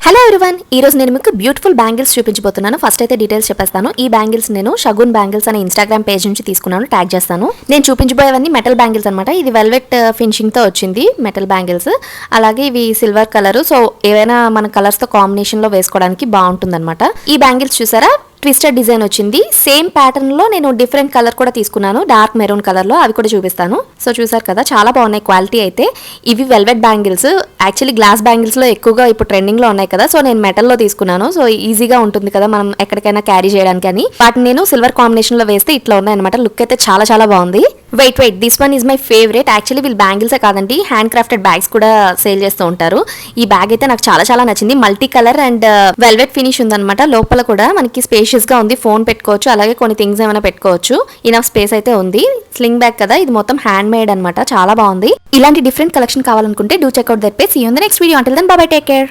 Hello everyone, ఈ రోజు నేను మీకు బ్యూటిఫుల్ బ్యాంగిల్స్ చూపించబోతున్నాను. ఫస్ట్ అయితే డీటెయిల్స్ చెప్పేస్తాను. ఈ బ్యాంగిల్స్ నేను షగున్ బ్యాంగిల్స్ అనే ఇన్స్టాగ్రామ్ పేజ్ నుంచి తీసుకున్నాను. ట్యాగ్ చేస్తాను. నేను చూపించబోయేవన్నీ మెటల్ బ్యాంగిల్స్ అనమాట. ఇది వెల్వెట్ ఫినిషింగ్ తో వచ్చింది మెటల్ బ్యాంగిల్స్. అలాగే ఇవి సిల్వర్ కలర్, సో ఏవైనా మన కలర్స్ తో కాంబినేషన్ లో వేసుకోవడానికి బాగుంటుంది అనమాట. ఈ బ్యాంగిల్స్ చూసారా, ట్విస్టెడ్ డిజైన్ వచ్చింది. సేమ్ ప్యాటర్న్ లో నేను డిఫరెంట్ కలర్ కూడా తీసుకున్నాను, డార్క్ మెరూన్ కలర్ లో. అవి కూడా చూపిస్తాను. సో చూసారు కదా, చాలా బాగున్నాయి క్వాలిటీ అయితే. ఇవి velvet bangles. Actually glass bangles లో ఎక్కువగా ఇప్పుడు ట్రెండింగ్ లో ఉన్నాయి కదా, సో నేను మెటల్ లో తీసుకున్నాను. సో ఈజీగా ఉంటుంది కదా మనం ఎక్కడికైనా క్యారీ చేయడానికి అని. వాటిని నేను సిల్వర్ కాంబినేషన్ లో వేస్తే ఇట్లా ఉన్నాయి అనమాట. లుక్ అయితే చాలా చాలా బాగుంది. Wait this one is my favourite. Actually వీళ్ళు బ్యాంగిల్సే కాదండి, హ్యాండ్ క్రాఫ్టెడ్ బ్యాగ్స్ కూడా సేల్ చేస్తూ ఉంటారు. ఈ బ్యాగ్ అయితే నాకు చాలా చాలా నచ్చింది. Multi colour and velvet finish ఉందన్నమాట. లోపల కూడా మనకి స్పేషియస్ గా ఉంది. ఫోన్ పెట్టుకోవచ్చు, అలాగే కొన్ని థింగ్స్ ఏమైనా పెట్టుకోవచ్చు. ఇనఫ్ స్పేస్ అయితే ఉంది. స్లింగ్ బ్యాగ్ కదా, ఇది మొత్తం హ్యాండ్ మేడ్ అనమాట. చాలా బాగుంది. ఇలాంటి డిఫరెంట్ కలెక్షన్ కావాలనుకుంటే do check out that page. See you in the next video. Until then bye bye, take care.